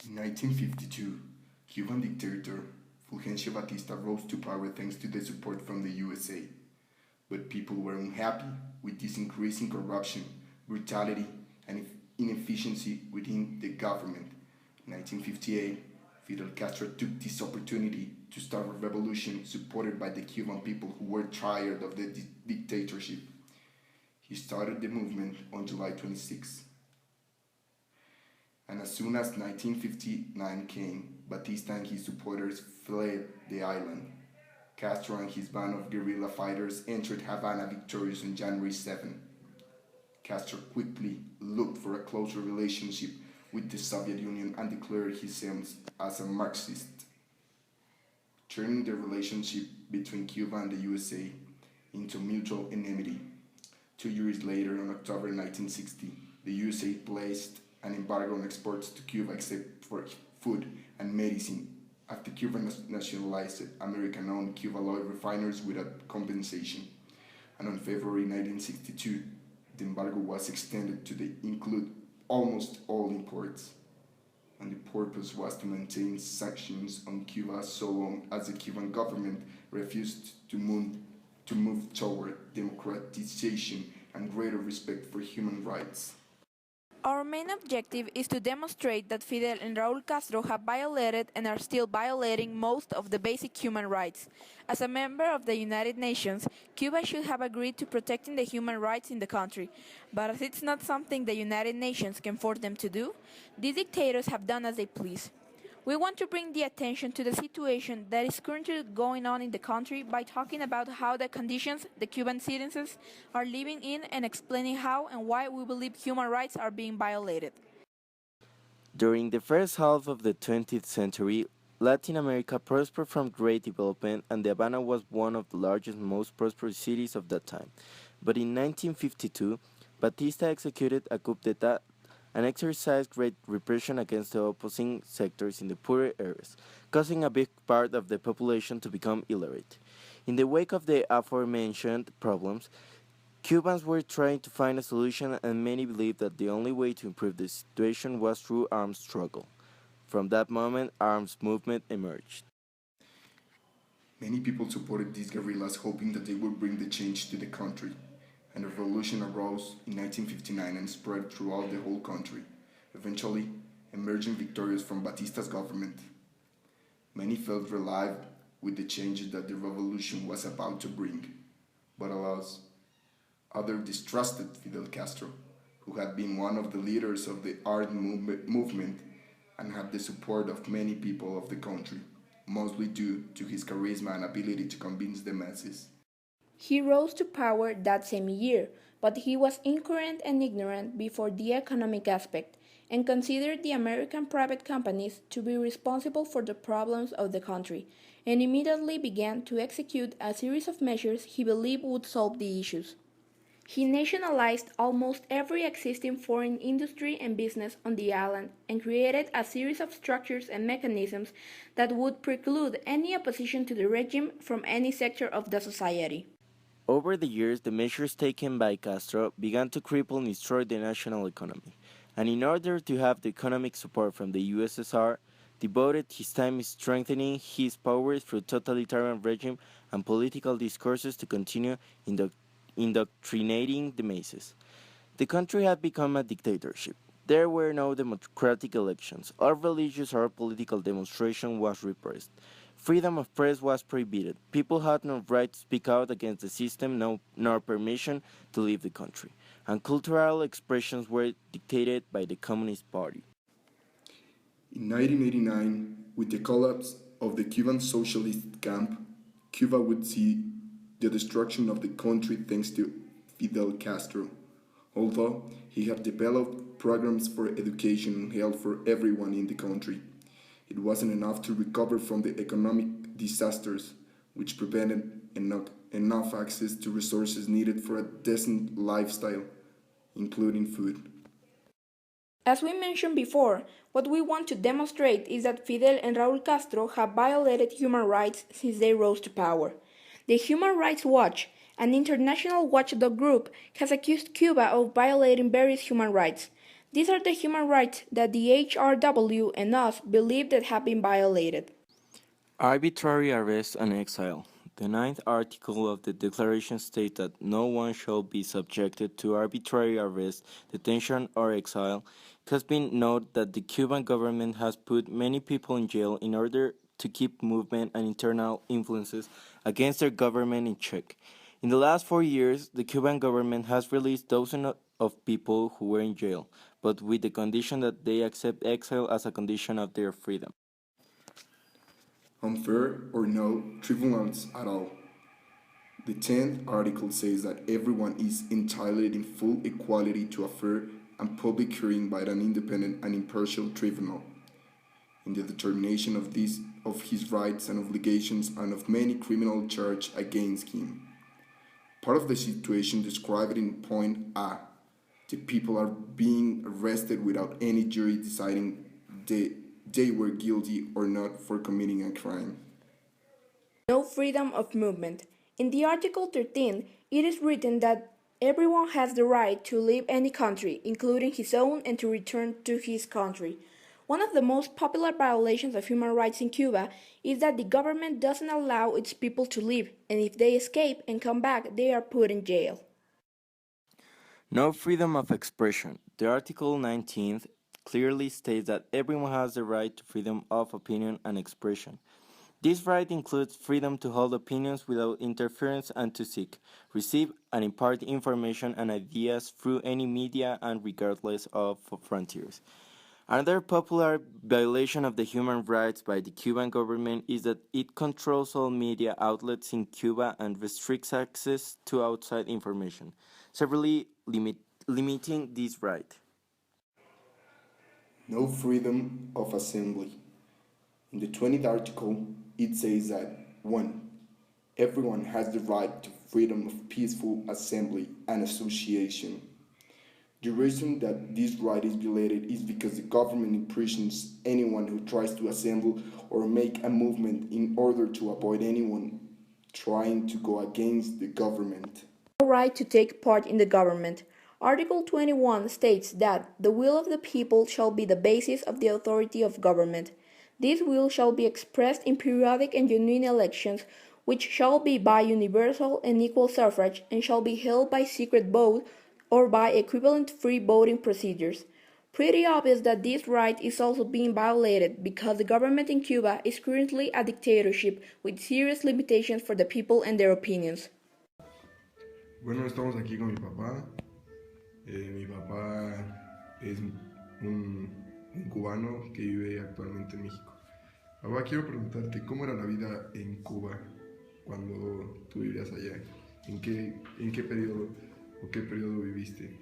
In 1952, Cuban dictator Fulgencio Batista rose to power thanks to the support from the USA. But people were unhappy with this increasing corruption, brutality, and inefficiency within the government. In 1958, Fidel Castro took this opportunity to start a revolution supported by the Cuban people who were tired of the dictatorship. He started the movement on July 26. And as soon as 1959 came, Batista and his supporters fled the island. Castro and his band of guerrilla fighters entered Havana victorious on January 7. Castro quickly looked for a closer relationship with the Soviet Union and declared himself as a Marxist, turning the relationship between Cuba and the USA into mutual enmity. 2 years later, on October 1960, the USA placed an embargo on exports to Cuba except for food and medicine after Cuba nationalized American-owned Cuba oil refiners without compensation. And on February 1962, the embargo was extended to include almost all imports. And the purpose was to maintain sanctions on Cuba so long as the Cuban government refused to move toward democratization and greater respect for human rights. Our main objective is to demonstrate that Fidel and Raúl Castro have violated and are still violating most of the basic human rights. As a member of the United Nations, Cuba should have agreed to protecting the human rights in the country. But as it's not something the United Nations can force them to do, these dictators have done as they please. We want to bring the attention to the situation that is currently going on in the country by talking about how the conditions the Cuban citizens are living in and explaining how and why we believe human rights are being violated. During the first half of the 20th century, Latin America prospered from great development, and the Havana was one of the largest and most prosperous cities of that time. But in 1952, Batista executed a coup d'etat and exercised great repression against the opposing sectors in the poorer areas, causing a big part of the population to become illiterate. In the wake of the aforementioned problems, Cubans were trying to find a solution, and many believed that the only way to improve the situation was through armed struggle. From that moment, arms movement emerged. Many people supported these guerrillas hoping that they would bring the change to the country, and a revolution arose in 1959 and spread throughout the whole country, eventually emerging victorious from Batista's government. Many felt relieved with the changes that the revolution was about to bring, but alas, others distrusted Fidel Castro, who had been one of the leaders of the art movement and had the support of many people of the country, mostly due to his charisma and ability to convince the masses. He rose to power that same year, but he was incurrent and ignorant before the economic aspect, and considered the American private companies to be responsible for the problems of the country, and immediately began to execute a series of measures he believed would solve the issues. He nationalized almost every existing foreign industry and business on the island and created a series of structures and mechanisms that would preclude any opposition to the regime from any sector of the society. Over the years, the measures taken by Castro began to cripple and destroy the national economy, and in order to have the economic support from the USSR, devoted his time strengthening his power through totalitarian regime and political discourses to continue indoctrinating the masses. The country had become a dictatorship. There were no democratic elections. All religious or political demonstration was repressed. Freedom of press was prohibited. People had no right to speak out against the system, nor permission to leave the country. And cultural expressions were dictated by the Communist Party. In 1989, with the collapse of the Cuban socialist camp, Cuba would see the destruction of the country thanks to Fidel Castro. Although he had developed programs for education and health for everyone in the country, it wasn't enough to recover from the economic disasters, which prevented enough access to resources needed for a decent lifestyle, including food. As we mentioned before, what we want to demonstrate is that Fidel and Raúl Castro have violated human rights since they rose to power. The Human Rights Watch, an international watchdog group, has accused Cuba of violating various human rights. These are the human rights that the HRW and us believe that have been violated. Arbitrary arrest and exile. The ninth article of the Declaration states that no one shall be subjected to arbitrary arrest, detention, or exile. It has been noted that the Cuban government has put many people in jail in order to keep movement and internal influences against their government in check. In the last 4 years, the Cuban government has released dozens of people who were in jail, but with the condition that they accept exile as a condition of their freedom. Unfair or no tribunals at all. The 10th article says that everyone is entitled in full equality to a fair and public hearing by an independent and impartial tribunal, in the determination of his rights and obligations and of many criminal charges against him. Part of the situation described in point A, the people are being arrested without any jury deciding they were guilty or not for committing a crime. No freedom of movement. In the Article 13, it is written that everyone has the right to leave any country, including his own, and to return to his country. One of the most popular violations of human rights in Cuba is that the government doesn't allow its people to leave, and if they escape and come back, they are put in jail. No freedom of expression. The Article 19th clearly states that everyone has the right to freedom of opinion and expression. This right includes freedom to hold opinions without interference and to seek, receive, and impart information and ideas through any media and regardless of frontiers. Another popular violation of the human rights by the Cuban government is that it controls all media outlets in Cuba and restricts access to outside information, severely limiting this right. No freedom of assembly. In the 20th article, it says that 1. Everyone has the right to freedom of peaceful assembly and association. The reason that this right is violated is because the government imprisons anyone who tries to assemble or make a movement in order to avoid anyone trying to go against the government. No right to take part in the government. Article 21 states that the will of the people shall be the basis of the authority of government. This will shall be expressed in periodic and genuine elections, which shall be by universal and equal suffrage and shall be held by secret vote or by equivalent free voting procedures. Pretty obvious that this right is also being violated because the government in Cuba is currently a dictatorship with serious limitations for the people and their opinions. Bueno, estamos aquí con mi papá. Mi papá es un cubano que vive actualmente en México. Papá, quiero preguntarte, ¿cómo era la vida en Cuba cuando tú vivías allá? ¿En qué periodo o qué periodo viviste?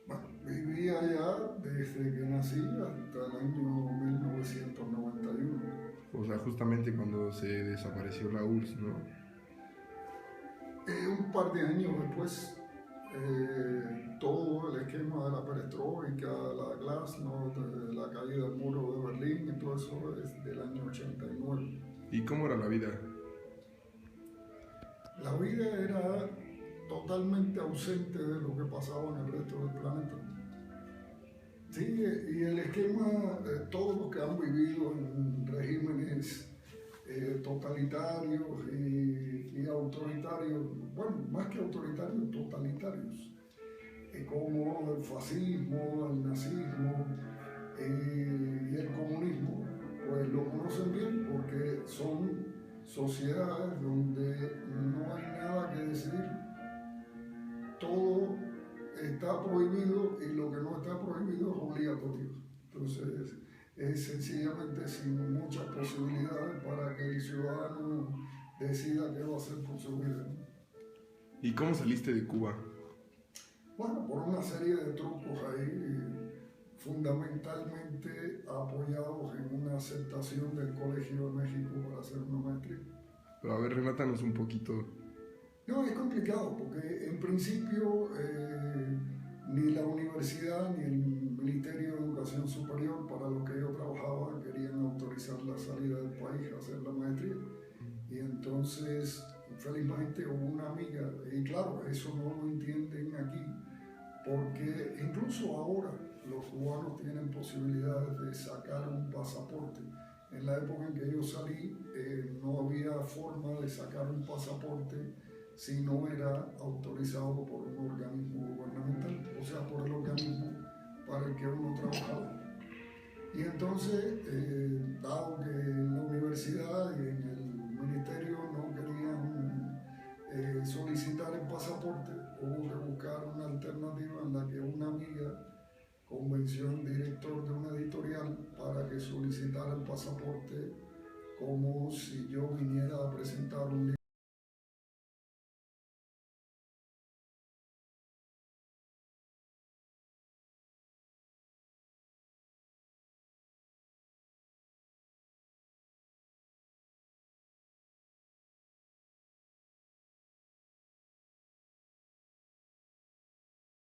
Bueno, viví allá desde que nací hasta el año 1991. O sea, justamente cuando se desapareció la URSS, ¿no? Un par de años después, todo el esquema de la perestroika, la glasnost, la caída del muro de Berlín y todo eso es del año 89. ¿Y cómo era la vida? La vida era totalmente ausente de lo que pasaba en el resto del planeta. Sí, y el esquema, todos los que han vivido en regímenes totalitarios y autoritarios, bueno, más que autoritarios, totalitarios, como el fascismo, el nazismo y el comunismo, pues lo conocen bien porque son sociedades donde no hay nada que decidir. Todo está prohibido y lo que no está prohibido es obligatorio. Entonces, es sencillamente sin muchas posibilidades para que el ciudadano decida qué va a hacer con su vida, ¿no? ¿Y cómo saliste de Cuba? Bueno, por una serie de trucos ahí, fundamentalmente apoyados en una aceptación del Colegio de México para hacer una maestría. Pero a ver, relátanos un poquito. No, es complicado porque en principio ni la universidad ni el Ministerio de Educación Superior para lo que yo trabajaba querían autorizar la salida del país a hacer la maestría. Y entonces, felizmente hubo una amiga, y claro, eso no lo entienden aquí, porque incluso ahora los cubanos tienen posibilidades de sacar un pasaporte. En la época en que yo salí, no había forma de sacar un pasaporte si no era autorizado por un organismo gubernamental, o sea, por el organismo para el que uno trabajaba. Y entonces, dado que en la universidad y en el ministerio no querían solicitar el pasaporte, hubo que buscar una alternativa en la que una amiga convenció al director de una editorial para que solicitara el pasaporte como si yo viniera a presentar un libro.